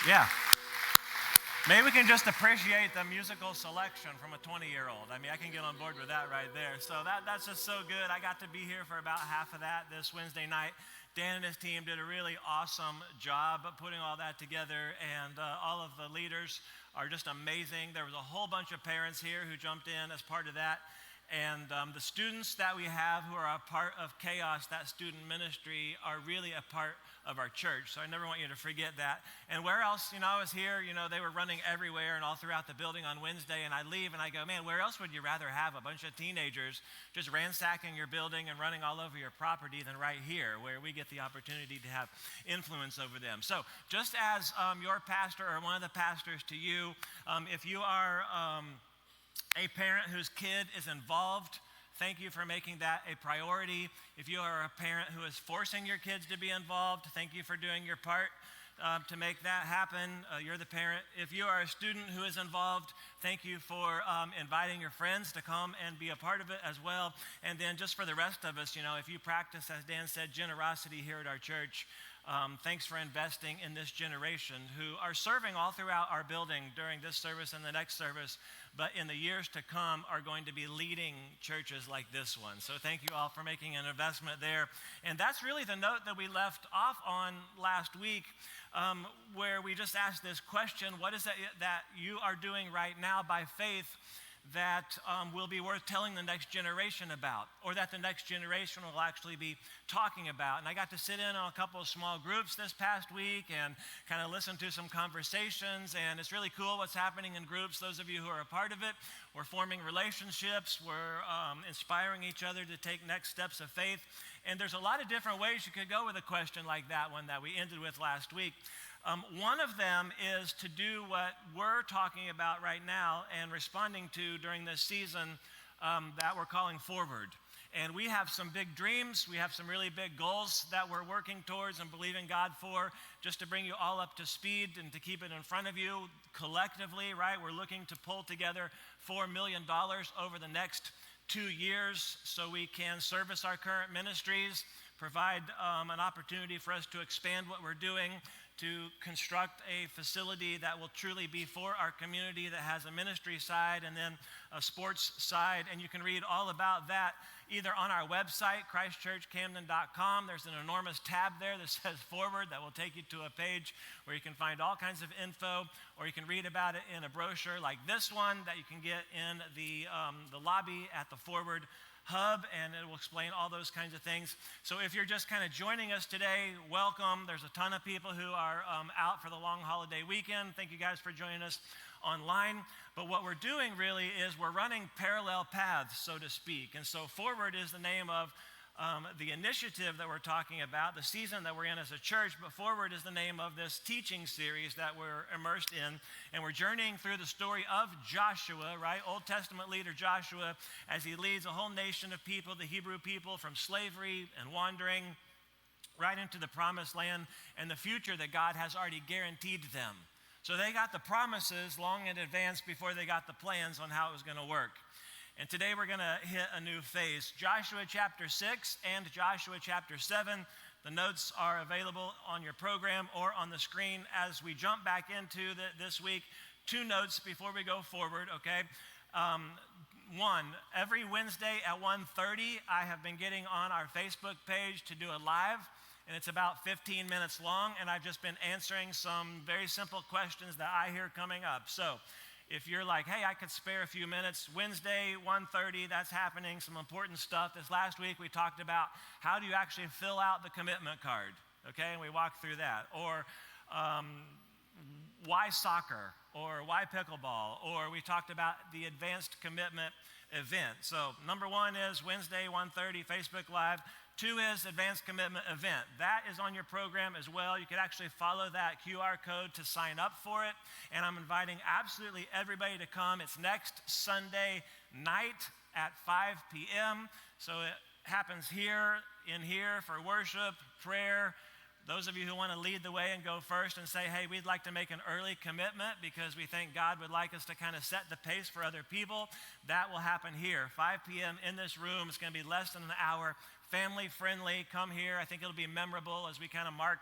Yeah. Maybe we can just appreciate the musical selection from a 20-year-old. I mean, I can get on board with that right there. So that's just so good. I got to be here for about half of that this Wednesday night. Dan and his team did a really awesome job of putting all that together, and all of the leaders are just amazing. There was a whole bunch of parents here who jumped in as part of that. And the students that we have who are a part of Chaos, that student ministry, are really a part of our church. So I never want you to forget that. And where else, I was here, they were running everywhere and all throughout the building on Wednesday, and I leave and I go, man, where else would you rather have a bunch of teenagers just ransacking your building and running all over your property than right here, where we get the opportunity to have influence over them. So just as your pastor or one of the pastors to you, if you are a parent whose kid is involved, thank you for making that a priority. If you are a parent who is forcing your kids to be involved, thank you for doing your part to make that happen. You're the parent. If you are a student who is involved, thank you for inviting your friends to come and be a part of it as well. And then just for the rest of us, if you practice, as Dan said, generosity here at our church, thanks for investing in this generation who are serving all throughout our building during this service and the next service, but in the years to come are going to be leading churches like this one. So thank you all for making an investment there. And that's really the note that we left off on last week, where we just asked this question: what is it that you are doing right now by faith that will be worth telling the next generation about, or that the next generation will actually be talking about? And I got to sit in on a couple of small groups this past week and kind of listen to some conversations, and it's really cool what's happening in groups. Those of you who are a part of it, we're forming relationships, we're inspiring each other to take next steps of faith, and there's a lot of different ways you could go with a question like that one that we ended with last week. One of them is to do what we're talking about right now and responding to during this season that we're calling Forward. And we have some big dreams. We have some really big goals that we're working towards and believing God for. Just to bring you all up to speed and to keep it in front of you collectively, right? We're looking to pull together $4 million over the next 2 years so we can service our current ministries, provide an opportunity for us to expand what we're doing, to construct a facility that will truly be for our community, that has a ministry side and then a sports side. And you can read all about that either on our website, christchurchcamden.com. There's an enormous tab there that says Forward that will take you to a page where you can find all kinds of info, or you can read about it in a brochure like this one that you can get in the lobby at the Forward Hub, and it will explain all those kinds of things. So if you're just kind of joining us today, welcome. There's a ton of people who are out for the long holiday weekend. Thank you guys for joining us online. But what we're doing really is we're running parallel paths, so to speak. And so Forward is the name of the initiative that we're talking about, the season that we're in as a church, but Forward is the name of this teaching series that we're immersed in, and we're journeying through the story of Joshua, right? Old Testament leader Joshua, as he leads a whole nation of people, the Hebrew people, from slavery and wandering right into the promised land and the future that God has already guaranteed them. So they got the promises long in advance before they got the plans on how it was going to work. And today we're going to hit a new phase. Joshua chapter 6 and Joshua chapter 7. The notes are available on your program or on the screen as we jump back into this week. 2 notes before we go forward, okay? Every Wednesday at 1:30, I have been getting on our Facebook page to do a live, and it's about 15 minutes long, and I've just been answering some very simple questions that I hear coming up. So if you're like, hey, I could spare a few minutes, Wednesday, 1:30, that's happening, some important stuff. This last week, we talked about how do you actually fill out the commitment card, okay? And we walked through that. Or why soccer? Or why pickleball? Or we talked about the advanced commitment event. So number 1 is Wednesday, 1:30, Facebook Live. 2 is advanced commitment event. That is on your program as well. You can actually follow that QR code to sign up for it. And I'm inviting absolutely everybody to come. It's next Sunday night at 5 p.m. So it happens here for worship, prayer. Those of you who want to lead the way and go first and say, hey, we'd like to make an early commitment because we think God would like us to kind of set the pace for other people, that will happen here, 5 p.m. in this room. It's going to be less than an hour, family friendly. Come here. I think it'll be memorable as we kind of mark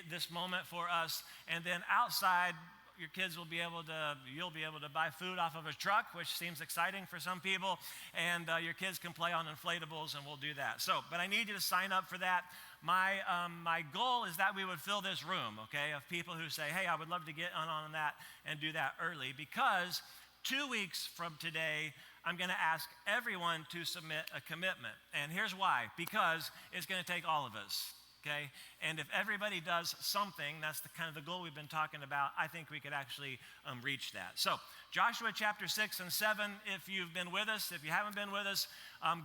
this moment for us. And then outside, your kids will you'll be able to buy food off of a truck, which seems exciting for some people, and your kids can play on inflatables, and we'll do that. So, but I need you to sign up for that. My goal is that we would fill this room, okay, of people who say, hey, I would love to get on that and do that early, because 2 weeks from today, I'm going to ask everyone to submit a commitment. And here's why. Because it's going to take all of us. Okay? And if everybody does something, that's the kind of the goal we've been talking about, I think we could actually reach that. So Joshua chapter 6 and 7, if you've been with us, if you haven't been with us,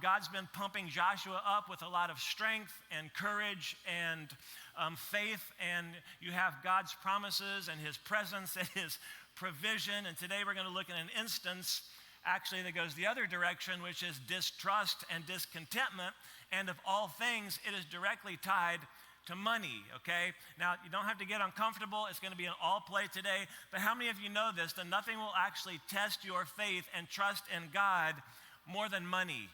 God's been pumping Joshua up with a lot of strength and courage and faith, and you have God's promises and his presence and his provision. And today we're going to look at an instance actually that goes the other direction, which is distrust and discontentment. And of all things, it is directly tied to money, okay? Now, you don't have to get uncomfortable. It's going to be an all play today. But how many of you know this, that nothing will actually test your faith and trust in God more than money?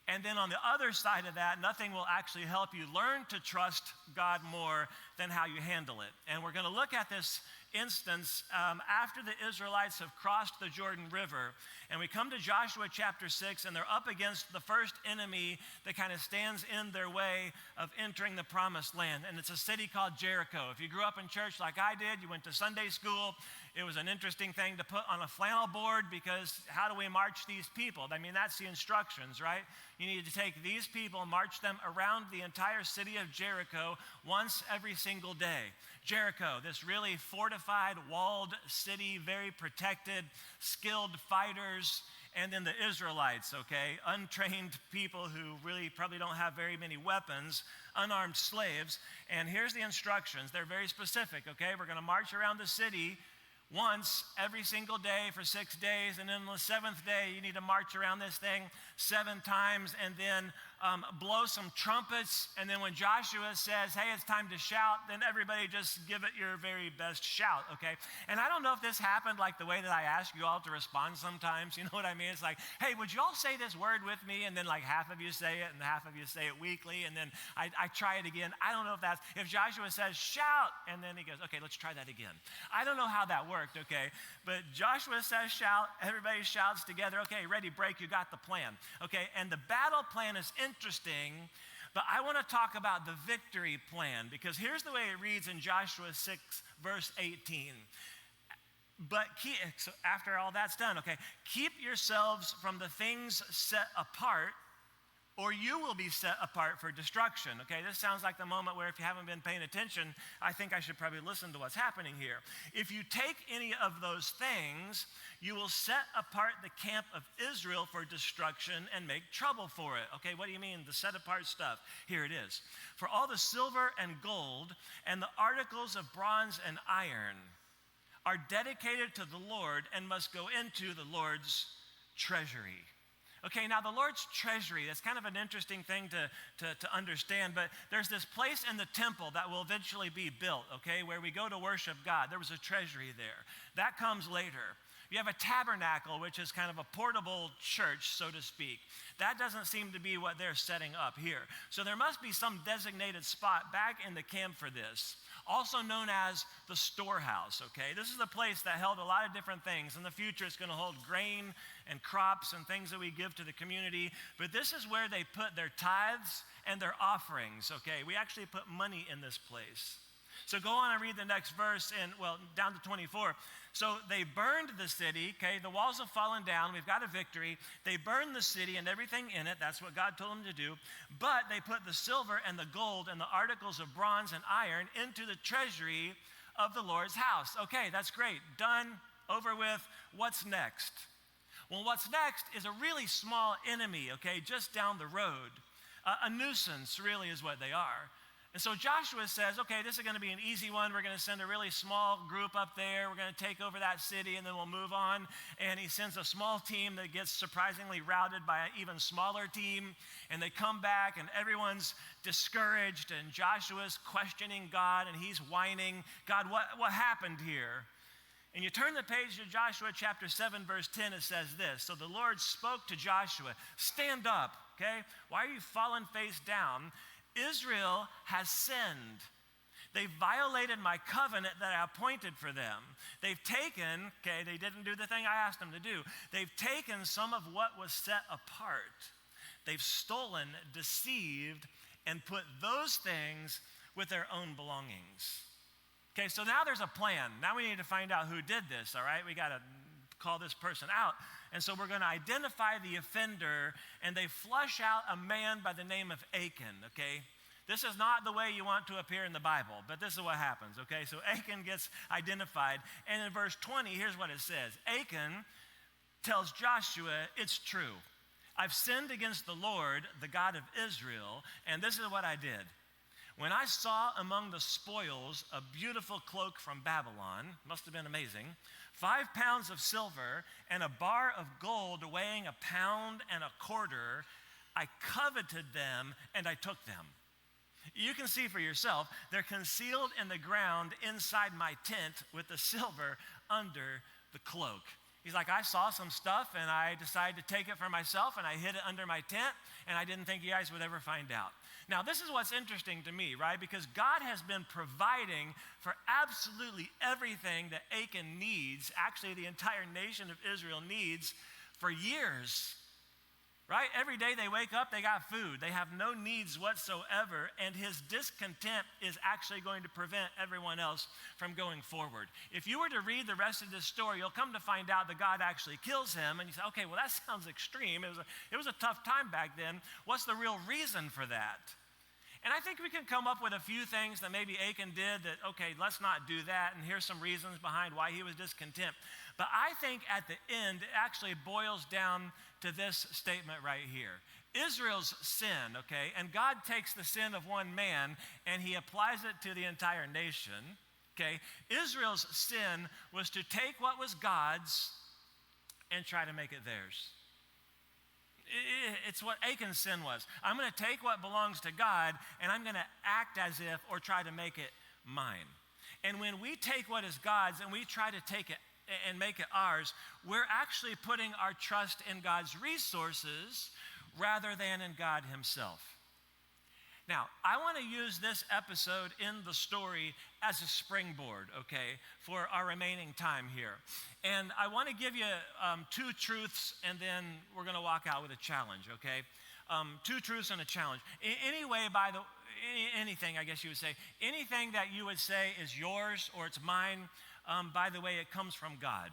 And then on the other side of that, nothing will actually help you learn to trust God more than how you handle it. And we're going to look at this instance after the Israelites have crossed the Jordan River, and we come to Joshua chapter 6, and they're up against the first enemy that kind of stands in their way of entering the promised land, and it's a city called Jericho. If you grew up in church like I did, you went to Sunday school, it was an interesting thing to put on a flannel board, because how do we march these people? I mean, that's the instructions, right? You need to take these people, march them around the entire city of Jericho once every single day. Jericho, this really fortified, walled city, very protected, skilled fighters, and then the Israelites, okay, untrained people who really probably don't have very many weapons, unarmed slaves. And here's the instructions. They're very specific, okay? We're going to march around the city once every single day for 6 days, and then on the 7th day, you need to march around this thing 7 times, and then blow some trumpets, and then when Joshua says, hey, it's time to shout, then everybody just give it your very best shout, okay? And I don't know if this happened like the way that I ask you all to respond sometimes, you know what I mean? It's like, hey, would you all say this word with me? And then like half of you say it, and half of you say it weakly, and then I try it again. I don't know if Joshua says, shout, and then he goes, okay, let's try that again. I don't know how that worked, okay? But Joshua says shout, everybody shouts together, okay, ready, break, you got the plan, okay? And the battle plan is interesting, but I want to talk about the victory plan, because here's the way it reads in Joshua 6, verse 18. But so after all that's done, okay, keep yourselves from the things set apart, or you will be set apart for destruction. Okay, this sounds like the moment where if you haven't been paying attention, I think I should probably listen to what's happening here. If you take any of those things, you will set apart the camp of Israel for destruction and make trouble for it. Okay, what do you mean, the set apart stuff? Here it is. For all the silver and gold and the articles of bronze and iron are dedicated to the Lord and must go into the Lord's treasury. Okay, now the Lord's treasury, that's kind of an interesting thing to understand, but there's this place in the temple that will eventually be built, okay, where we go to worship God. There was a treasury there. That comes later. You have a tabernacle, which is kind of a portable church, so to speak. That doesn't seem to be what they're setting up here. So there must be some designated spot back in the camp for this. also known as the Storehouse, okay? This is a place that held a lot of different things. In the future, it's going to hold grain and crops and things that we give to the community. But this is where they put their tithes and their offerings, okay? We actually put money in this place. So go on and read the next verse, down to 24. So they burned the city, okay? The walls have fallen down. We've got a victory. They burned the city and everything in it. That's what God told them to do. But they put the silver and the gold and the articles of bronze and iron into the treasury of the Lord's house. Okay, that's great. Done, over with. What's next? Well, what's next is a really small enemy, okay, just down the road. A nuisance, really, is what they are. And so Joshua says, okay, this is going to be an easy one. We're going to send a really small group up there. We're going to take over that city, and then we'll move on. And he sends a small team that gets surprisingly routed by an even smaller team. And they come back, and everyone's discouraged, and Joshua's questioning God, and he's whining, God, what happened here? And you turn the page to Joshua chapter 7, verse 10, it says this. So the Lord spoke to Joshua, stand up, okay? Why are you falling face down? Israel has sinned. They've violated my covenant that I appointed for them. They've taken, okay, they didn't do the thing I asked them to do. They've taken some of what was set apart. They've stolen, deceived, and put those things with their own belongings. Okay, so now there's a plan. Now we need to find out who did this, all right? We got to call this person out. And so we're going to identify the offender, and they flush out a man by the name of Achan, okay? This is not the way you want to appear in the Bible, but this is what happens, okay? So Achan gets identified, and in verse 20, here's what it says. Achan tells Joshua, it's true. I've sinned against the Lord, the God of Israel, and this is what I did. When I saw among the spoils a beautiful cloak from Babylon, must have been amazing, 5 pounds of silver and a bar of gold weighing 1.25 pounds, I coveted them and I took them. You can see for yourself, they're concealed in the ground inside my tent with the silver under the cloak. He's like, I saw some stuff and I decided to take it for myself and I hid it under my tent and I didn't think you guys would ever find out. Now, this is what's interesting to me, right? Because God has been providing for absolutely everything that Achan needs, actually the entire nation of Israel needs for years, right? Every day they wake up, they got food. They have no needs whatsoever, and his discontent is actually going to prevent everyone else from going forward. If you were to read the rest of this story, you'll come to find out that God actually kills him, and you say, okay, well, that sounds extreme. It was a tough time back then. What's the real reason for that? And I think we can come up with a few things that maybe Achan did that, okay, let's not do that, and here's some reasons behind why he was discontent. But I think at the end, it actually boils down to this statement right here. Israel's sin, okay, and God takes the sin of one man and he applies it to the entire nation, okay? Israel's sin was to take what was God's and try to make it theirs. It's what Achan's sin was. I'm going to take what belongs to God and I'm going to act as if or try to make it mine. And when we take what is God's and we try to take it and make it ours, we're actually putting our trust in God's resources rather than in God himself. Now, I want to use this episode in the story as a springboard, okay, for our remaining time here. And I want to give you 2 truths, and then we're going to walk out with a challenge, okay? 2 truths and a challenge. Anything, I guess you would say, anything that you would say is yours or it's mine, by the way, it comes from God,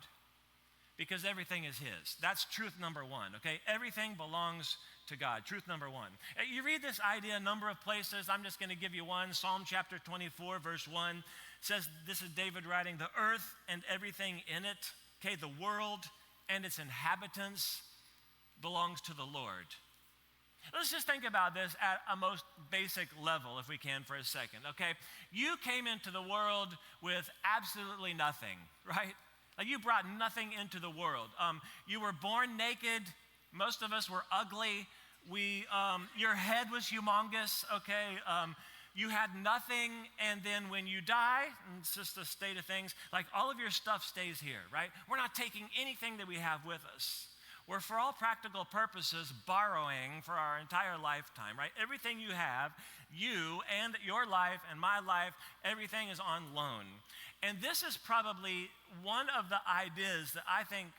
because everything is his. That's truth number 1, okay? Everything belongs to God. Truth number 1. You read this idea a number of places. I'm just going to give you one. Psalm chapter 24, verse 1 says, this is David writing, the earth and everything in it, okay, the world and its inhabitants belongs to the Lord. Let's just think about this at a most basic level, if we can, for a second, okay? You came into the world with absolutely nothing, right? Like you brought nothing into the world. You were born naked. Most of us were ugly. Your head was humongous, okay? You had nothing, and then when you die, and it's just the state of things, like all of your stuff stays here, right? We're not taking anything that we have with us. we're for all practical purposes borrowing for our entire lifetime, right? Everything you have, you and your life and my life, everything is on loan. And this is probably one of the ideas that I think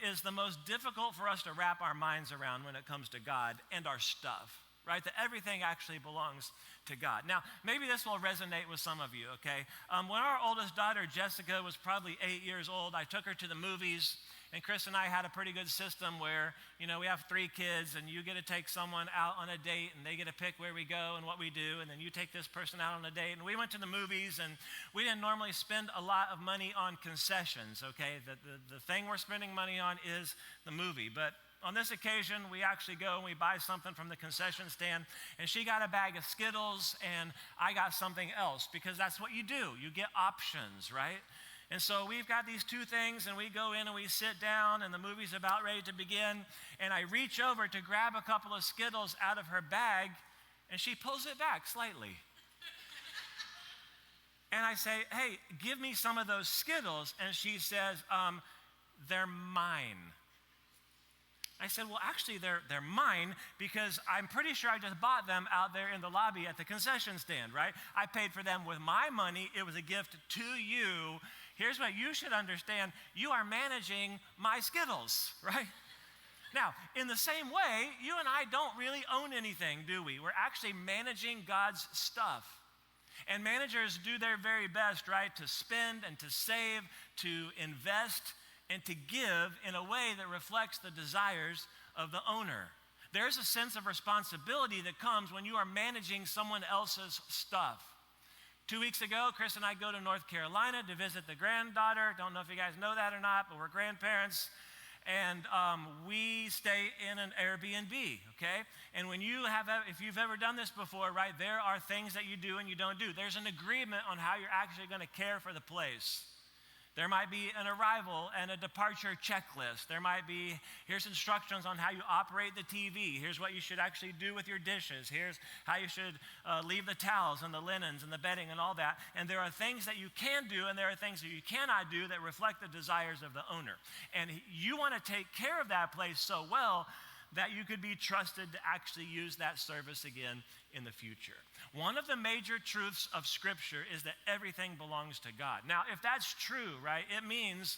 is the most difficult for us to wrap our minds around when it comes to God and our stuff, right? That everything actually belongs to God. Now, maybe this will resonate with some of you, okay? When our oldest daughter, Jessica, was probably 8 years old, I took her to the movies, and Chris and I had a pretty good system where, we have 3 kids, and you get to take someone out on a date, and they get to pick where we go and what we do, and then you take this person out on a date. And we went to the movies, and we didn't normally spend a lot of money on concessions, okay? The thing we're spending money on is the movie. But on this occasion, we actually go and we buy something from the concession stand, and she got a bag of Skittles, and I got something else, because that's what you do. You get options, right? And so we've got these 2 things, and we go in and we sit down, and the movie's about ready to begin, and I reach over to grab a couple of Skittles out of her bag, and she pulls it back slightly. And I say, hey, give me some of those Skittles, and she says, they're mine. I said, well, actually, they're mine, because I'm pretty sure I just bought them out there in the lobby at the concession stand, right? I paid for them with my money. It was a gift to you. Here's what you should understand. You are managing my Skittles, right? Now, in the same way, you and I don't really own anything, do we? We're actually managing God's stuff. And managers do their very best, right, to spend and to save, to invest, and to give in a way that reflects the desires of the owner. There's a sense of responsibility that comes when you are managing someone else's stuff. 2 weeks ago, Chris and I go to North Carolina to visit the granddaughter. Don't know if you guys know that or not, but we're grandparents. And we stay in an Airbnb, okay? And if you've ever done this before, right, there are things that you do and you don't do. There's an agreement on how you're actually going to care for the place. There might be an arrival and a departure checklist. There might be, here's instructions on how you operate the TV. Here's what you should actually do with your dishes. Here's how you should leave the towels and the linens and the bedding and all that. And there are things that you can do and there are things that you cannot do that reflect the desires of the owner. And you want to take care of that place so well that you could be trusted to actually use that service again in the future. One of the major truths of Scripture is that everything belongs to God. Now, if that's true, right, it means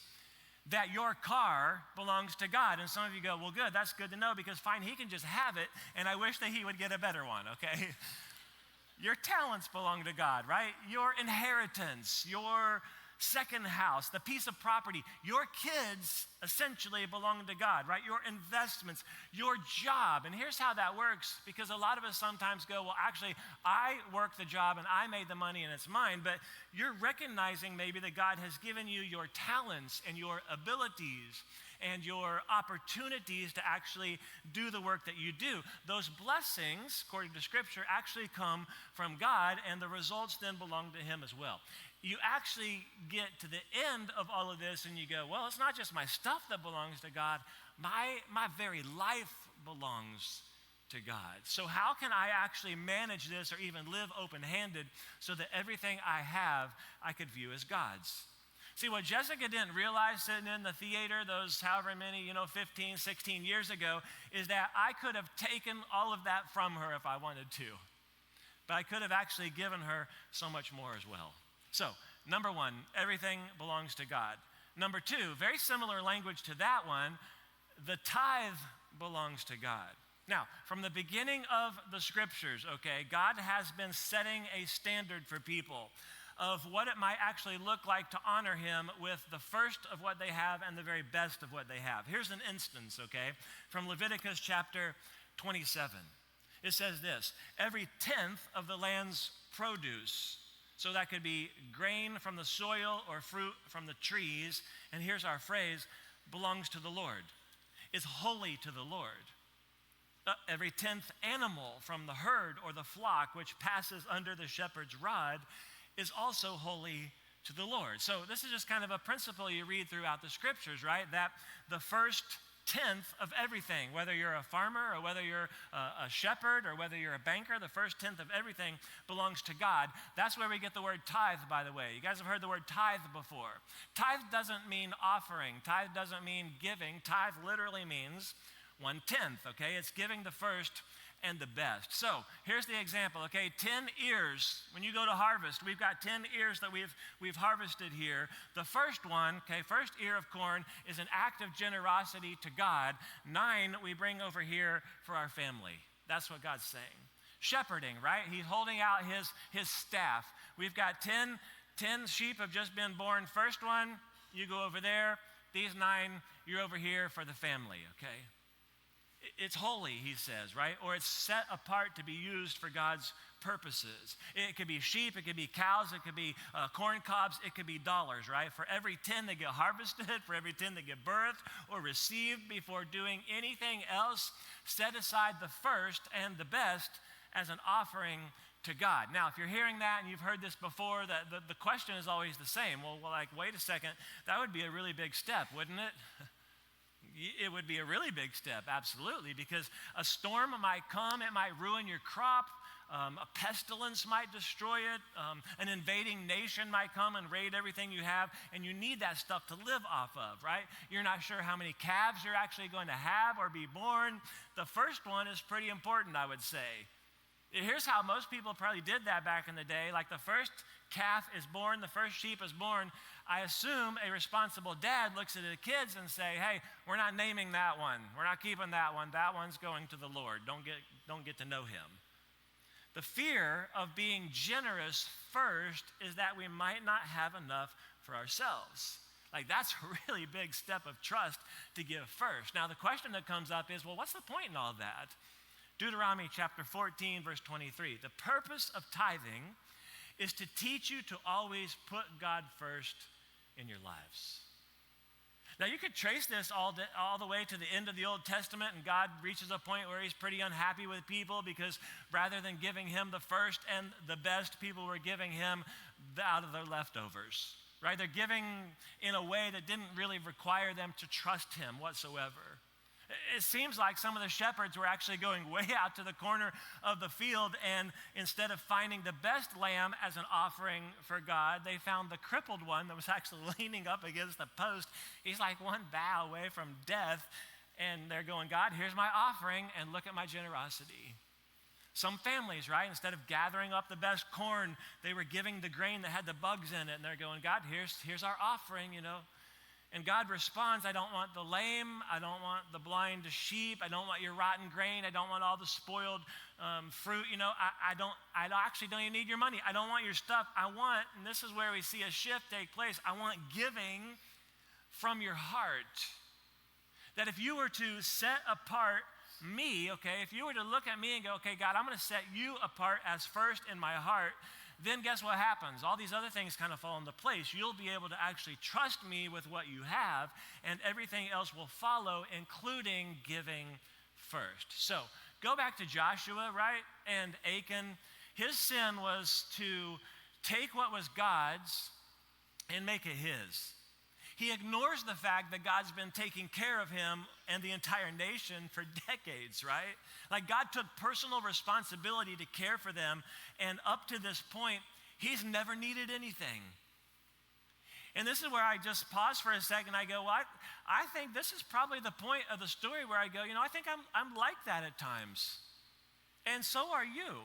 that your car belongs to God. And some of you go, well, good, that's good to know, because fine, he can just have it, and I wish that he would get a better one, okay? Your talents belong to God, right? Your inheritance, your second house, the piece of property, your kids essentially belong to God, right? Your investments, your job. And here's how that works, because a lot of us sometimes go, well, actually, I work the job and I made the money and it's mine, but you're recognizing maybe that God has given you your talents and your abilities and your opportunities to actually do the work that you do. Those blessings, according to Scripture, actually come from God, and the results then belong to Him as well. You actually get to the end of all of this and you go, well, it's not just my stuff that belongs to God, my very life belongs to God. So how can I actually manage this or even live open-handed so that everything I have I could view as God's? See, what Jessica didn't realize sitting in the theater those however many, 15, 16 years ago, is that I could have taken all of that from her if I wanted to. But I could have actually given her so much more as well. So, number one, everything belongs to God. Number two, very similar language to that one, the tithe belongs to God. Now, from the beginning of the Scriptures, okay, God has been setting a standard for people of what it might actually look like to honor Him with the first of what they have and the very best of what they have. Here's an instance, okay, from Leviticus chapter 27. It says this: every tenth of the land's produce, so that could be grain from the soil or fruit from the trees, and here's our phrase, belongs to the Lord. It's holy to the Lord. Every tenth animal from the herd or the flock which passes under the shepherd's rod is also holy to the Lord. So this is just kind of a principle you read throughout the Scriptures, right? That the first tenth of everything, whether you're a farmer or whether you're a shepherd or whether you're a banker, the first tenth of everything belongs to God. That's where we get the word tithe, by the way. You guys have heard the word tithe before. Tithe doesn't mean offering. Tithe doesn't mean giving. Tithe literally means 1/10, okay? It's giving the first and the best. So here's the example, okay? 10 ears. When you go to harvest, we've got 10 ears that we've harvested here. The first one, okay, first ear of corn is an act of generosity to God. 9 we bring over here for our family. That's what God's saying. Shepherding, right? He's holding out his staff. We've got 10 sheep have just been born. First one, you go over there. These 9, you're over here for the family, okay? It's holy, he says, right? Or it's set apart to be used for God's purposes. It could be sheep, it could be cows, it could be corn cobs, it could be dollars, right? For every 10 that get harvested, for every 10 that get birthed or received before doing anything else, set aside the first and the best as an offering to God. Now, if you're hearing that and you've heard this before, the question is always the same. Well, like, wait a second, that would be a really big step, wouldn't it? It would be a really big step, absolutely, because a storm might come, it might ruin your crop, a pestilence might destroy it, an invading nation might come and raid everything you have, and you need that stuff to live off of, right? You're not sure how many calves you're actually going to have or be born. The first one is pretty important, I would say. Here's how most people probably did that back in the day. Like the first calf is born, the first sheep is born. I assume a responsible dad looks at the kids and say, hey, we're not naming that one. We're not keeping that one. That one's going to the Lord. Don't get to know him. The fear of being generous first is that we might not have enough for ourselves. Like that's a really big step of trust to give first. Now the question that comes up is, well, what's the point in all that? Deuteronomy chapter 14, verse 23. The purpose of tithing is to teach you to always put God first in your lives. Now, you could trace this all the way to the end of the Old Testament, and God reaches a point where he's pretty unhappy with people because rather than giving him the first and the best, people were giving him out of their leftovers, right? They're giving in a way that didn't really require them to trust him whatsoever. It seems like some of the shepherds were actually going way out to the corner of the field, and instead of finding the best lamb as an offering for God, they found the crippled one that was actually leaning up against the post. He's like one bow away from death, and they're going, God, here's my offering, and look at my generosity. Some families, right, instead of gathering up the best corn, they were giving the grain that had the bugs in it, and they're going, God, here's our offering, you know. And God responds, I don't want the lame, I don't want the blind sheep, I don't want your rotten grain, I don't want all the spoiled fruit, you know, I actually don't even need your money, I don't want your stuff, I want, and this is where we see a shift take place, I want giving from your heart. That if you were to set apart me, okay, if you were to look at me and go, okay, God, I'm going to set you apart as first in my heart, then guess what happens? All these other things kind of fall into place. You'll be able to actually trust me with what you have, and everything else will follow, including giving first. So go back to Joshua, right? And Achan. His sin was to take what was God's and make it his. He ignores the fact that God's been taking care of him and the entire nation for decades, right? Like God took personal responsibility to care for them, and up to this point, he's never needed anything. And this is where I just pause for a second. I go, well, I think this is probably the point of the story where I go, you know, I think I'm like that at times. And so are you.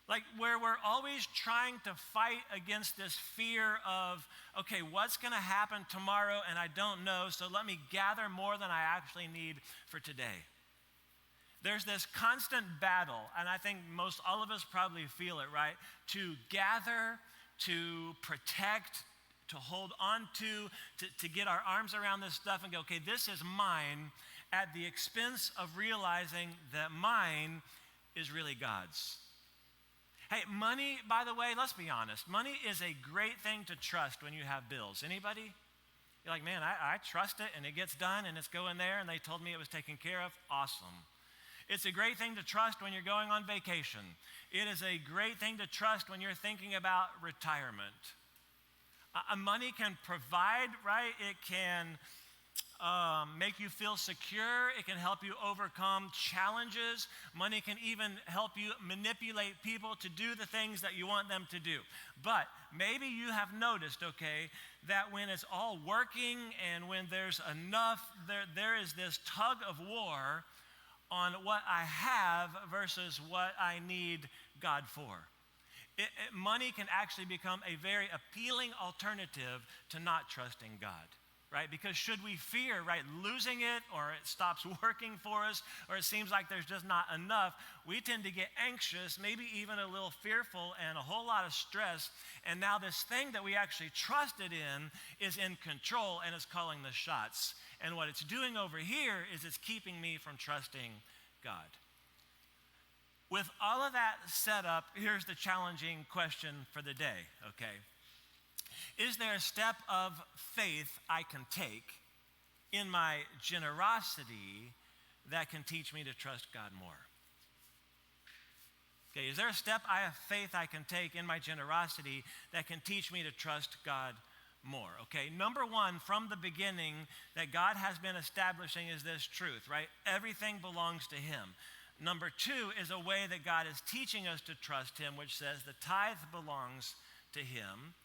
Like where we're always trying to fight against this fear of, okay, what's going to happen tomorrow and I don't know, so let me gather more than I actually need for today. There's this constant battle, and I think most all of us probably feel it, right? To gather, to protect, to hold on to get our arms around this stuff and go, okay, this is mine, at the expense of realizing that mine is really God's. Hey, money, by the way, let's be honest. Money is a great thing to trust when you have bills. Anybody? You're like, man, I trust it, and it gets done, and it's going there, and they told me it was taken care of. Awesome. It's a great thing to trust when you're going on vacation. It is a great thing to trust when you're thinking about retirement. Money can provide, right? It can make you feel secure. It can help you overcome challenges. Money can even help you manipulate people to do the things that you want them to do. But maybe you have noticed, okay, that when it's all working and when there's enough, there is this tug of war on what I have versus what I need God for. Money can actually become a very appealing alternative to not trusting God. Right? Because should we fear, right, losing it, or it stops working for us, or it seems like there's just not enough, we tend to get anxious, maybe even a little fearful, and a whole lot of stress. And now this thing that we actually trusted in is in control and is calling the shots. And what it's doing over here is it's keeping me from trusting God. With all of that set up, here's the challenging question for the day, okay? Is there a step of faith I can take in my generosity that can teach me to trust God more? Okay, is there a step of faith I can take in my generosity that can teach me to trust God more? Okay, number one, from the beginning that God has been establishing is this truth, right? Everything belongs to Him. Number two is a way that God is teaching us to trust Him, which says the tithe belongs to Him.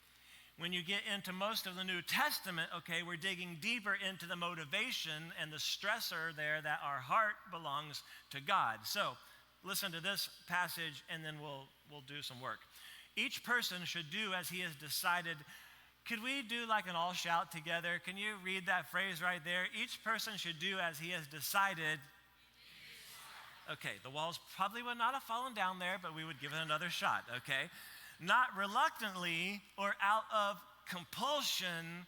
When you get into most of the New Testament, okay, we're digging deeper into the motivation and the stressor there that our heart belongs to God. So listen to this passage and then we'll do some work. Each person should do as he has decided. Could we do like an all shout together? Can you read that phrase right there? Each person should do as he has decided. Okay, the walls probably would not have fallen down there, but we would give it another shot, okay? Not reluctantly or out of compulsion,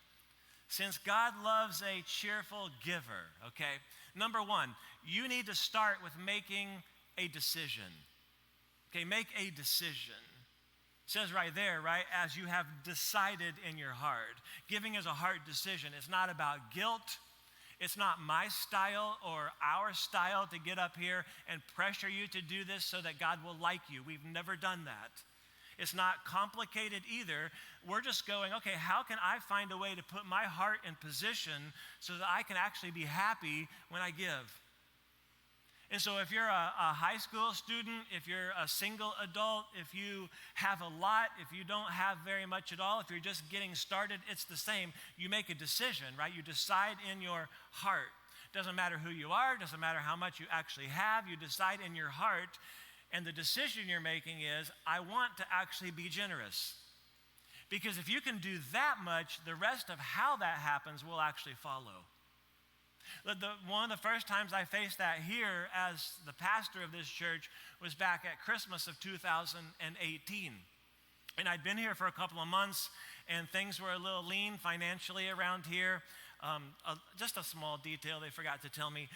since God loves a cheerful giver, okay? Number one, you need to start with making a decision. Okay, make a decision. It says right there, right, as you have decided in your heart. Giving is a heart decision. It's not about guilt. It's not my style or our style to get up here and pressure you to do this so that God will like you. We've never done that. It's not complicated either. We're just going, okay, how can I find a way to put my heart in position so that I can actually be happy when I give? And so if you're a high school student, if you're a single adult, if you have a lot, if you don't have very much at all, if you're just getting started, it's the same. You make a decision, right? You decide in your heart. Doesn't matter who you are, doesn't matter how much you actually have, you decide in your heart. And the decision you're making is, I want to actually be generous. Because if you can do that much, the rest of how that happens will actually follow. One of the first times I faced that here as the pastor of this church was back at Christmas of 2018. And I'd been here for a couple of months, and things were a little lean financially around here. Just a small detail they forgot to tell me.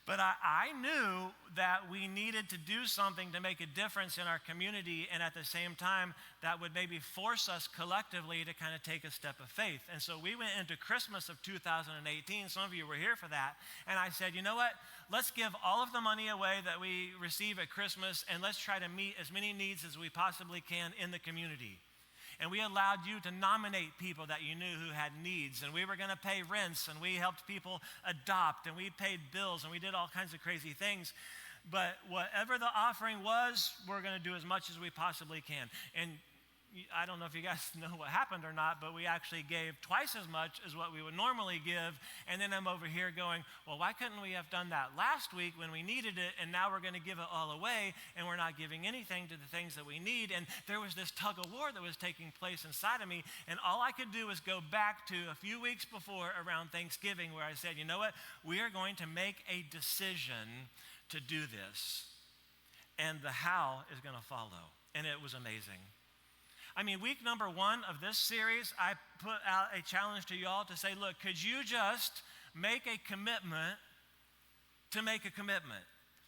But I knew that we needed to do something to make a difference in our community, and at the same time, that would maybe force us collectively to kind of take a step of faith. And so we went into Christmas of 2018. Some of you were here for that. And I said, you know what? Let's give all of the money away that we receive at Christmas, and let's try to meet as many needs as we possibly can in the community. And we allowed you to nominate people that you knew who had needs. And we were going to pay rents, and we helped people adopt, and we paid bills, and we did all kinds of crazy things. But whatever the offering was, we're going to do as much as we possibly can. And I don't know if you guys know what happened or not, but we actually gave twice as much as what we would normally give. And then I'm over here going, well, why couldn't we have done that last week when we needed it? And now we're going to give it all away, and we're not giving anything to the things that we need. And there was this tug of war that was taking place inside of me. And all I could do was go back to a few weeks before around Thanksgiving, where I said, you know what? We are going to make a decision to do this. And the how is going to follow. And it was amazing. I mean, week number 1 of this series, I put out a challenge to y'all to say, look, could you just make a commitment to make a commitment?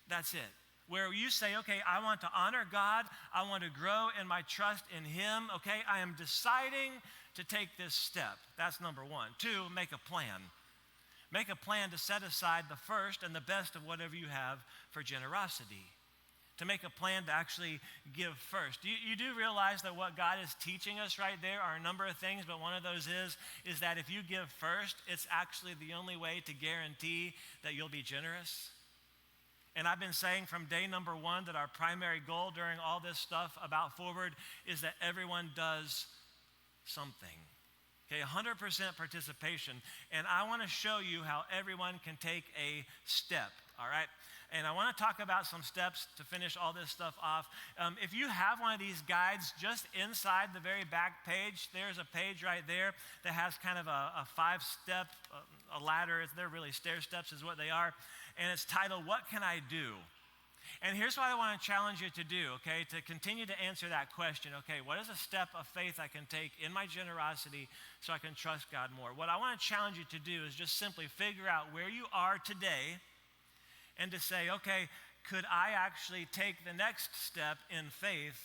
That's it. Where you say, okay, I want to honor God. I want to grow in my trust in Him. Okay, I am deciding to take this step. That's number 1. 2, make a plan. Make a plan to set aside the first and the best of whatever you have for generosity. to make a plan to actually give first. You do realize that what God is teaching us right there are a number of things, but one of those is that if you give first, it's actually the only way to guarantee that you'll be generous. And I've been saying from day number one that our primary goal during all this stuff about Forward is that everyone does something. Okay, 100% participation. And I want to show you how everyone can take a step, all right? And I want to talk about some steps to finish all this stuff off. If you have one of these guides, just inside the very back page, there's a page right there that has kind of a 5-step, a ladder. They're really stair steps is what they are. And it's titled, What Can I Do? And here's what I want to challenge you to do, okay, to continue to answer that question. Okay, what is a step of faith I can take in my generosity so I can trust God more? What I want to challenge you to do is just simply figure out where you are today and to say, okay, could I actually take the next step in faith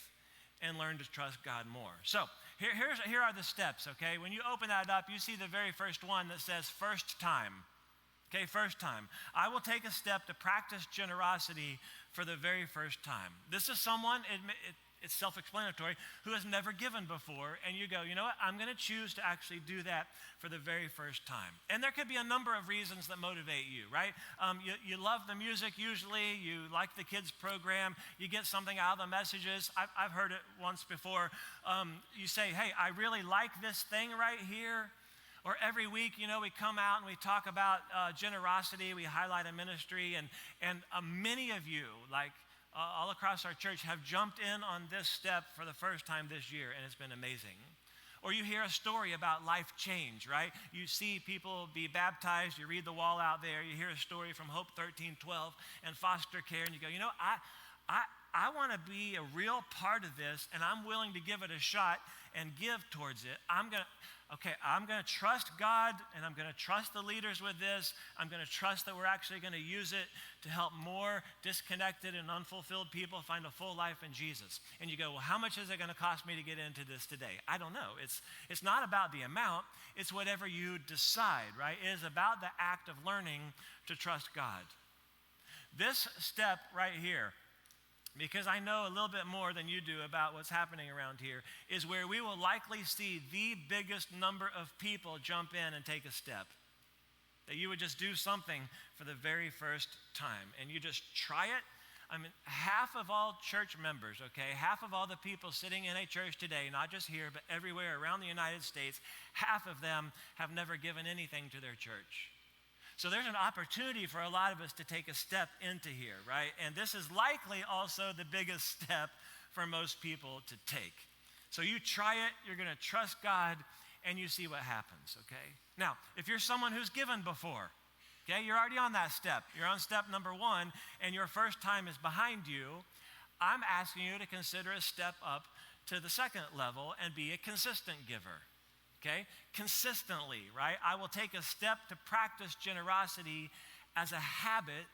and learn to trust God more? So here are the steps, okay? When you open that up, you see the very first one that says first time. Okay, first time. I will take a step to practice generosity for the very first time. This is someone, it's self-explanatory, who has never given before, and you go, you know what, I'm going to choose to actually do that for the very first time. And there could be a number of reasons that motivate you, right? You love the music usually, you like the kids program, you get something out of the messages. I've heard it once before. You say, hey, I really like this thing right here. Or every week, you know, we come out and we talk about generosity, we highlight a ministry, and many of you, like all across our church, have jumped in on this step for the first time this year, and it's been amazing. Or you hear a story about life change, right? You see people be baptized, you read the wall out there, you hear a story from Hope 1312 and foster care, and you go, you know, I want to be a real part of this, and I'm willing to give it a shot and give towards it. I'm going to trust God, and I'm going to trust the leaders with this. I'm going to trust that we're actually going to use it to help more disconnected and unfulfilled people find a full life in Jesus. And you go, well, how much is it going to cost me to get into this today? I don't know. It's not about the amount. It's whatever you decide, right? It is about the act of learning to trust God. This step right here, because I know a little bit more than you do about what's happening around here, is where we will likely see the biggest number of people jump in and take a step. That you would just do something for the very first time, and you just try it. I mean, half of all church members, okay, half of all the people sitting in a church today, not just here, but everywhere around the United States, half of them have never given anything to their church. So there's an opportunity for a lot of us to take a step into here, right? And this is likely also the biggest step for most people to take. So you try it, you're going to trust God, and you see what happens, okay? Now, if you're someone who's given before, okay, you're already on that step. You're on step number 1, and your first time is behind you. I'm asking you to consider a step up to the second level and be a consistent giver. Okay, consistently, right? I will take a step to practice generosity as a habit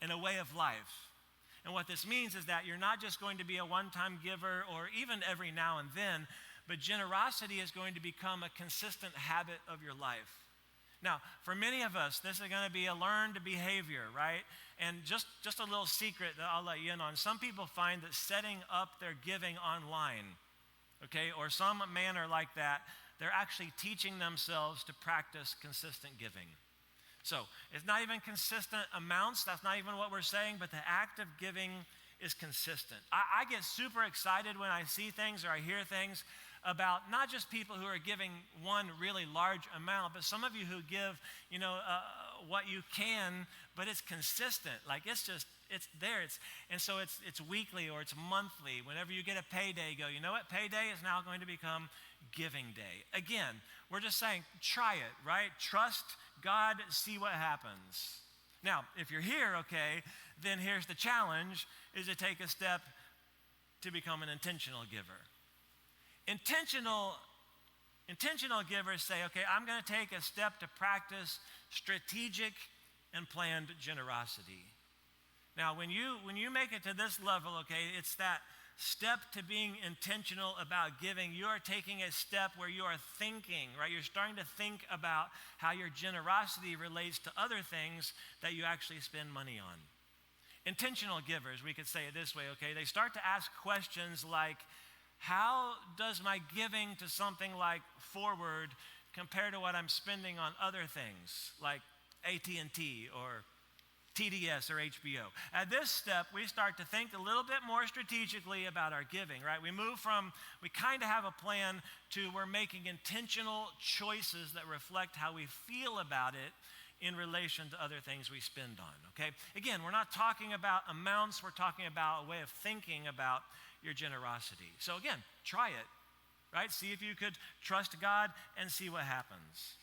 and a way of life. And what this means is that you're not just going to be a one-time giver or even every now and then, but generosity is going to become a consistent habit of your life. Now, for many of us, this is going to be a learned behavior, right? And just a little secret that I'll let you in on. Some people find that setting up their giving online, okay, or some manner like that, they're actually teaching themselves to practice consistent giving. So it's not even consistent amounts. That's not even what we're saying, but the act of giving is consistent. I get super excited when I see things or I hear things about not just people who are giving one really large amount, but some of you who give, what you can, but it's consistent. Like it's there. It's weekly or it's monthly. Whenever you get a payday, you go, you know what? Payday is now going to become giving day. Again, we're just saying, try it, right? Trust God, see what happens. Now, if you're here, okay, then here's the challenge, is to take a step to become an intentional giver. Intentional givers say, okay, I'm going to take a step to practice strategic and planned generosity. Now, when you make it to this level, okay, it's that step to being intentional about giving. You are taking a step where you are thinking, right? You're starting to think about how your generosity relates to other things that you actually spend money on. Intentional givers, we could say it this way, okay? They start to ask questions like, how does my giving to something like Forward compare to what I'm spending on other things like AT&T or TDS or HBO? At this step, we start to think a little bit more strategically about our giving, right? We move from, we kind of have a plan to we're making intentional choices that reflect how we feel about it in relation to other things we spend on, okay? Again, we're not talking about amounts, we're talking about a way of thinking about your generosity. So again, try it, right? See if you could trust God and see what happens.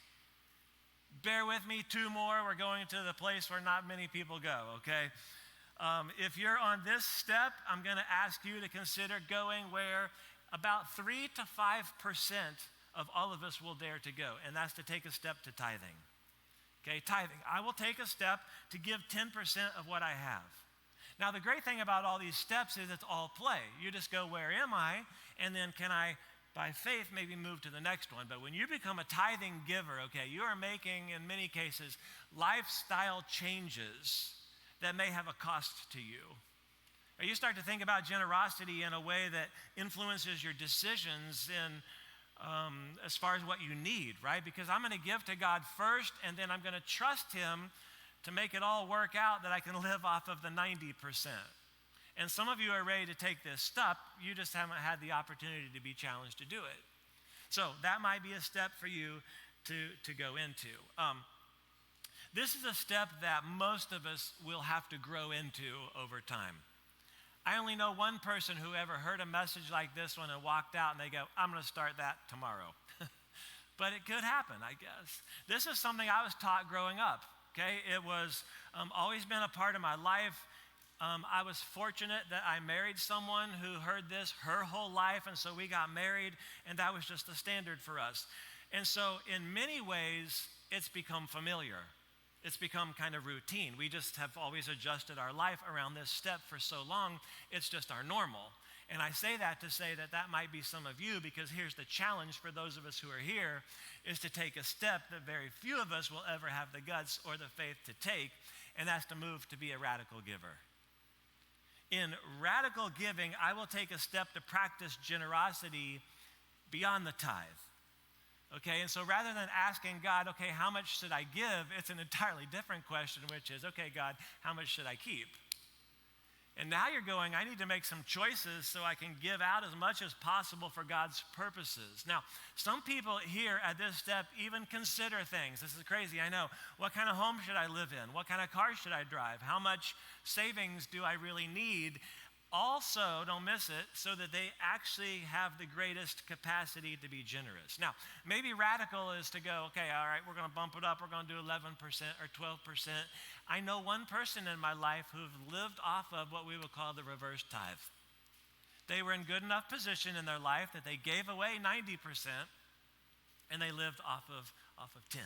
Bear with me, 2 more. We're going to the place where not many people go, okay? If you're on this step, I'm going to ask you to consider going where about 3 to 5% of all of us will dare to go, and that's to take a step to tithing. Okay, tithing. I will take a step to give 10% of what I have. Now, the great thing about all these steps is it's all play. You just go, where am I? And then can I, by faith, maybe move to the next one. But when you become a tithing giver, okay, you are making, in many cases, lifestyle changes that may have a cost to you. Or you start to think about generosity in a way that influences your decisions in as far as what you need, right? Because I'm going to give to God first, and then I'm going to trust Him to make it all work out that I can live off of the 90%. And some of you are ready to take this step. You just haven't had the opportunity to be challenged to do it. So that might be a step for you to go into. This is a step that most of us will have to grow into over time. I only know one person who ever heard a message like this one and walked out and they go, I'm going to start that tomorrow. But it could happen, I guess. This is something I was taught growing up, okay? It was always been a part of my life. I was fortunate that I married someone who heard this her whole life, and so we got married, and that was just the standard for us. And so in many ways, it's become familiar. It's become kind of routine. We just have always adjusted our life around this step for so long, it's just our normal. And I say that to say that that might be some of you, because here's the challenge for those of us who are here, is to take a step that very few of us will ever have the guts or the faith to take, and that's to move to be a radical giver. In radical giving, I will take a step to practice generosity beyond the tithe. Okay, and so rather than asking God, okay, how much should I give? It's an entirely different question, which is, okay, God, how much should I keep? And now you're going, I need to make some choices so I can give out as much as possible for God's purposes. Now, some people here at this step even consider things. This is crazy, I know. What kind of home should I live in? What kind of car should I drive? How much savings do I really need? Also, don't miss it, so that they actually have the greatest capacity to be generous. Now, maybe radical is to go, okay, all right, we're going to bump it up. We're going to do 11% or 12%. I know one person in my life who've lived off of what we would call the reverse tithe. They were in good enough position in their life that they gave away 90% and they lived off of 10.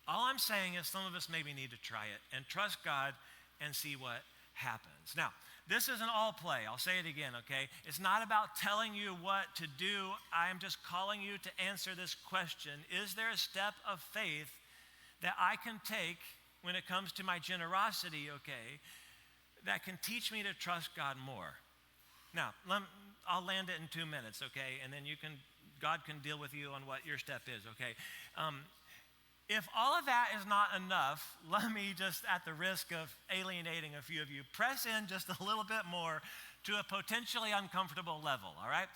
All I'm saying is some of us maybe need to try it and trust God and see what happens. Now, this isn't all play. I'll say it again, okay? It's not about telling you what to do. I am just calling you to answer this question. Is there a step of faith that I can take when it comes to my generosity, okay, that can teach me to trust God more? Now, I'll land it in 2 minutes, okay? And then God can deal with you on what your step is, okay? If all of that is not enough, let me just, at the risk of alienating a few of you, press in just a little bit more to a potentially uncomfortable level, all right?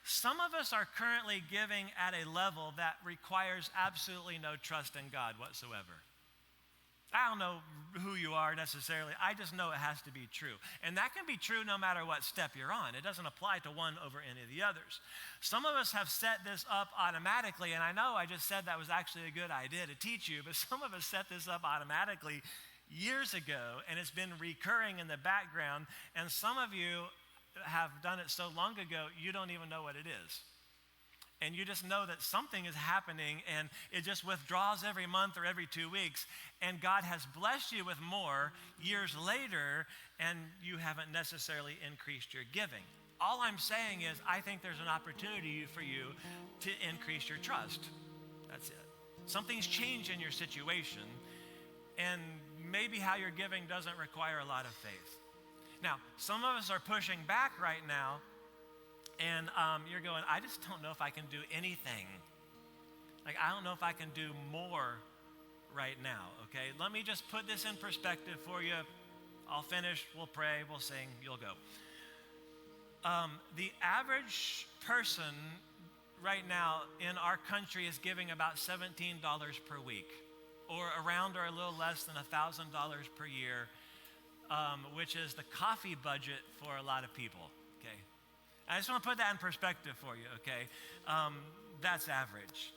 Some of us are currently giving at a level that requires absolutely no trust in God whatsoever. I don't know who you are necessarily. I just know it has to be true. And that can be true no matter what step you're on. It doesn't apply to one over any of the others. Some of us have set this up automatically, and I know I just said that was actually a good idea to teach you, but some of us set this up automatically years ago, and it's been recurring in the background, and some of you have done it so long ago, you don't even know what it is. And you just know that something is happening and it just withdraws every month or every 2 weeks. And God has blessed you with more years later and you haven't necessarily increased your giving. All I'm saying is I think there's an opportunity for you to increase your trust. That's it. Something's changed in your situation and maybe how you're giving doesn't require a lot of faith. Now, some of us are pushing back right now, and you're going, I just don't know if I can do anything. Like, I don't know if I can do more right now, okay? Let me just put this in perspective for you. I'll finish, we'll pray, we'll sing, you'll go. The average person right now in our country is giving about $17 per week, or around or a little less than $1,000 per year, which is the coffee budget for a lot of people, okay? I just want to put that in perspective for you, okay? That's average.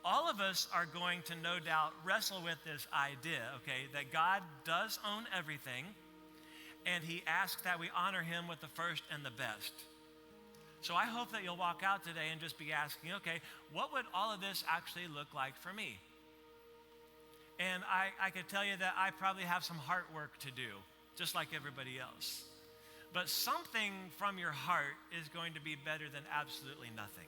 All of us are going to no doubt wrestle with this idea, okay, that God does own everything, and he asks that we honor him with the first and the best. So I hope that you'll walk out today and just be asking, okay, what would all of this actually look like for me? And I could tell you that I probably have some heart work to do, just like everybody else. But something from your heart is going to be better than absolutely nothing.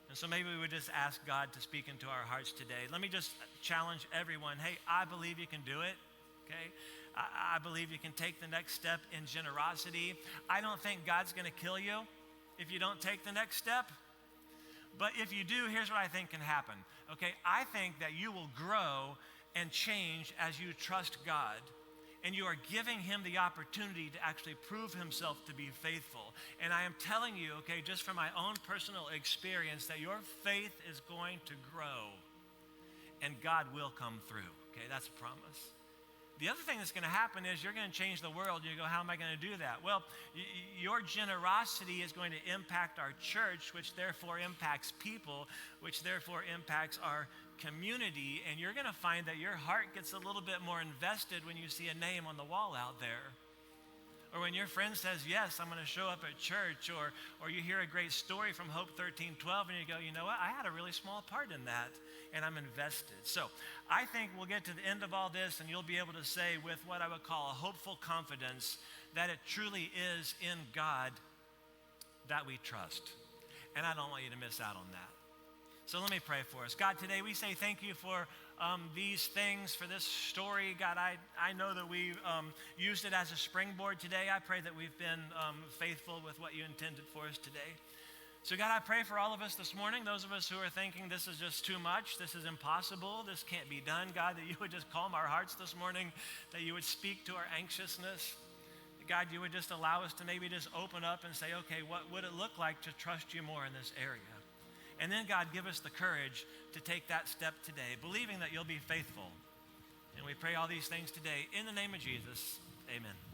And so maybe we would just ask God to speak into our hearts today. Let me just challenge everyone. Hey, I believe you can do it, okay? I believe you can take the next step in generosity. I don't think God's going to kill you if you don't take the next step. But if you do, here's what I think can happen, okay? I think that you will grow and change as you trust God, and you are giving him the opportunity to actually prove himself to be faithful. And I am telling you, okay, just from my own personal experience, that your faith is going to grow and God will come through, okay? That's a promise. The other thing that's going to happen is you're going to change the world. You go, how am I going to do that? Well, your generosity is going to impact our church, which therefore impacts people, which therefore impacts our community, and you're going to find that your heart gets a little bit more invested when you see a name on the wall out there. Or when your friend says, yes, I'm going to show up at church, or you hear a great story from Hope 1312, and you go, you know what, I had a really small part in that, and I'm invested. So I think we'll get to the end of all this, and you'll be able to say with what I would call a hopeful confidence that it truly is in God that we trust. And I don't want you to miss out on that. So let me pray for us. God, today we say thank you for these things, for this story. God, I know that we used it as a springboard today. I pray that we've been faithful with what you intended for us today. So God, I pray for all of us this morning, those of us who are thinking this is just too much, this is impossible, this can't be done. God, that you would just calm our hearts this morning, that you would speak to our anxiousness. God, you would just allow us to maybe just open up and say, okay, what would it look like to trust you more in this area? And then, God, give us the courage to take that step today, believing that you'll be faithful. And we pray all these things today in the name of Jesus. Amen.